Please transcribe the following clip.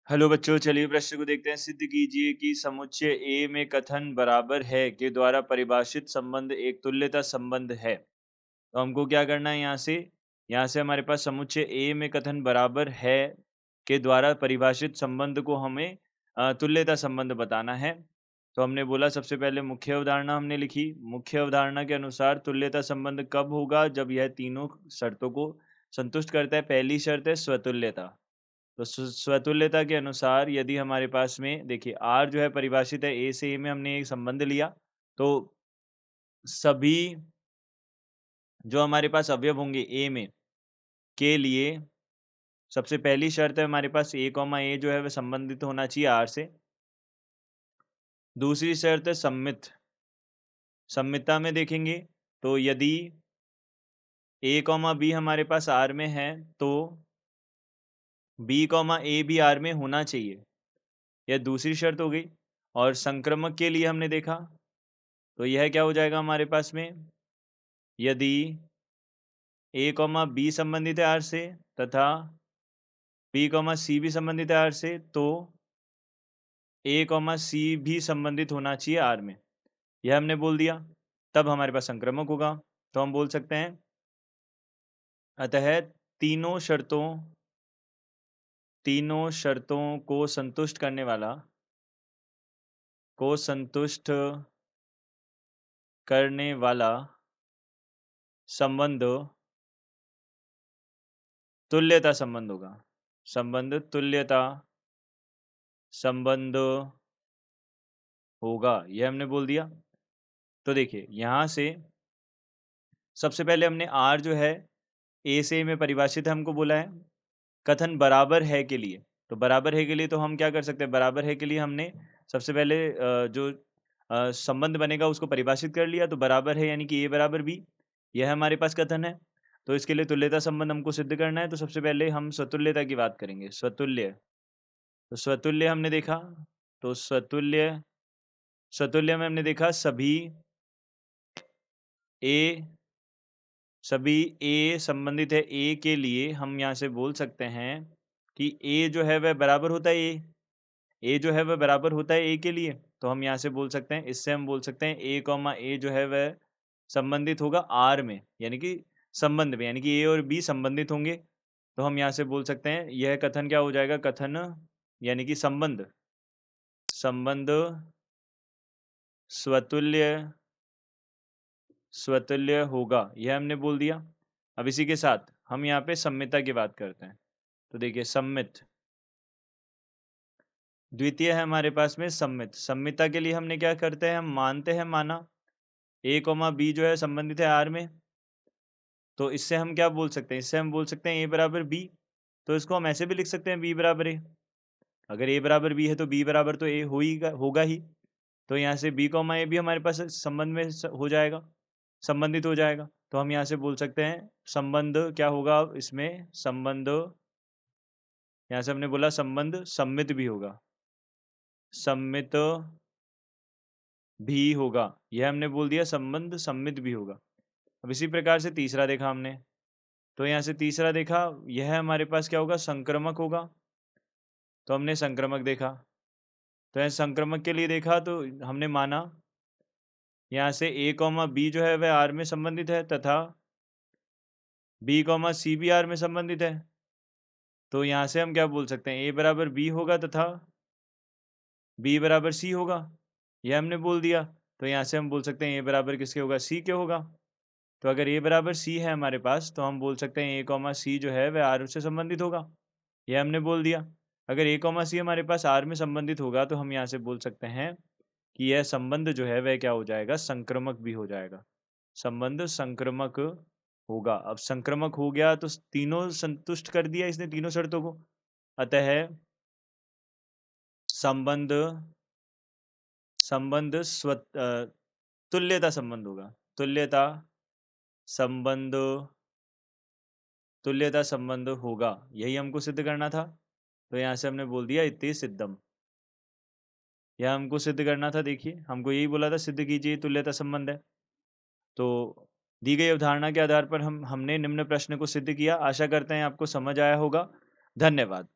Hello बच्चों, चलिए प्रश्न को देखते हैं। सिद्ध कीजिए कि समुच्चय ए में कथन बराबर है के द्वारा परिभाषित संबंध एक तुल्यता संबंध है। तो हमको क्या करना है यहाँ से हमारे पास समुच्चय ए में कथन बराबर है के द्वारा परिभाषित संबंध को हमें तुल्यता संबंध बताना है। तो हमने बोला सबसे पहले मुख्य अवधारणा हमने लिखी। मुख्य अवधारणा के अनुसार तुल्यता संबंध कब होगा? जब यह तीनों शर्तों को संतुष्ट करता है। पहली शर्त है स्वतुल्यता। तो स्वतुल्यता के अनुसार यदि हमारे पास में देखिए R जो है परिभाषित है, ए से ए में हमने एक संबंध लिया, तो सभी जो हमारे पास अवयव होंगे ए में के लिए सबसे पहली शर्त है हमारे पास ए कॉमा ए जो है वह संबंधित होना चाहिए R से। दूसरी शर्त है सम्मित। सम्मितता में देखेंगे तो यदि ए कॉमा बी हमारे पास R में है तो बी कॉमा ए भी R में होना चाहिए। यह दूसरी शर्त हो गई। और संक्रमक के लिए हमने देखा तो यह क्या हो जाएगा हमारे पास में, यदि ए कॉमा बी संबंधित है आर से तथा बी कॉमा सी भी संबंधित है आर से, तो ए कॉमा सी भी संबंधित होना चाहिए आर में। यह हमने बोल दिया, तब हमारे पास संक्रमक होगा। तो हम बोल सकते हैं अतः तीनों शर्तों को संतुष्ट करने वाला संबंध तुल्यता संबंध होगा। संबंध तुल्यता संबंध होगा, यह हमने बोल दिया। तो देखिए यहाँ से सबसे पहले हमने आर जो है ए से में परिभाषित है, हमको बोला है कथन बराबर है के लिए। तो बराबर है के लिए तो हम क्या कर सकते हैं, बराबर है के लिए हमने सबसे पहले जो संबंध बनेगा उसको परिभाषित कर लिया। तो बराबर है यानी कि ए बराबर बी, यह हमारे पास कथन है। तो इसके लिए तुल्यता संबंध हमको सिद्ध करना है। तो सबसे पहले हम स्वतुल्यता की बात करेंगे। स्वतुल्य, तो स्वतुल्य हमने देखा, तो स्वतुल्य में हमने देखा ए सभी ए संबंधित है ए के लिए हम यहाँ से बोल सकते हैं कि ए जो है वह बराबर होता है ए जो है वह बराबर होता है ए के लिए। तो हम यहाँ से बोल सकते हैं, इससे हम बोल सकते हैं ए कॉमा ए जो है वह संबंधित होगा आर में, यानी कि संबंध में, यानी कि ए और बी संबंधित होंगे। तो हम यहाँ से बोल सकते हैं यह कथन क्या हो जाएगा, कथन यानी कि संबंध स्वतुल्य होगा, यह हमने बोल दिया। अब इसी के साथ हम यहाँ पे सम्मितता की बात करते हैं। तो देखिए सम्मित, द्वितीय है हमारे पास में सम्मित। सम्मितता के लिए हमने क्या करते हैं, हम मानते हैं माना ए कॉमा बी जो है संबंधित है आर में। तो इससे हम क्या बोल सकते हैं, इससे हम बोल सकते हैं ए बराबर बी। तो इसको हम ऐसे भी लिख सकते हैं बी बराबर ए। अगर ए बराबर बी है तो बी बराबर तो ए होगा ही। तो यहाँ से बी कॉमा ए भी हमारे पास संबंध में हो जाएगा, संबंधित हो जाएगा। तो हम यहाँ से बोल सकते हैं संबंध क्या होगा इसमें, संबंध यहाँ से हमने बोला संबंध सम्मित भी होगा, सम्मित भी होगा, यह हमने बोल दिया संबंध सम्मित भी होगा। अब इसी प्रकार से तीसरा देखा हमने, तो यहाँ से तीसरा देखा यह हमारे पास क्या होगा, संक्रमक होगा। तो हमने संक्रमक देखा, तो यहाँ संक्रमक के लिए देखा तो हमने माना यहाँ से ए कॉमा बी जो है वह आर में संबंधित है तथा बी कॉमा सी भी आर में संबंधित है। तो यहाँ से हम क्या बोल सकते हैं, ए बराबर बी होगा तथा बी बराबर सी होगा, यह हमने बोल दिया। तो यहाँ से हम बोल सकते हैं ए बराबर किसके होगा, सी के होगा। तो अगर ए बराबर सी है हमारे पास तो हम बोल सकते हैं ए कॉमा सी जो है वह आर से संबंधित होगा, यह हमने बोल दिया। अगर ए कॉमा सी हमारे पास आर में संबंधित होगा तो हम यहाँ से बोल सकते हैं कि यह संबंध जो है वह क्या हो जाएगा, संक्रमक भी हो जाएगा। संबंध संक्रमक होगा। अब संक्रमक हो गया तो तीनों संतुष्ट कर दिया इसने, तीनों शर्तों को। अतः संबंध तुल्यता संबंध होगा। संबंध तुल्यता संबंध होगा, यही हमको सिद्ध करना था। तो यहाँ से हमने बोल दिया इति सिद्धम, यह हमको सिद्ध करना था। देखिए हमको यही बोला था सिद्ध कीजिए तुल्यता संबंध है। तो दी गई अवधारणा के आधार पर हमने निम्न प्रश्न को सिद्ध किया। आशा करते हैं आपको समझ आया होगा। धन्यवाद।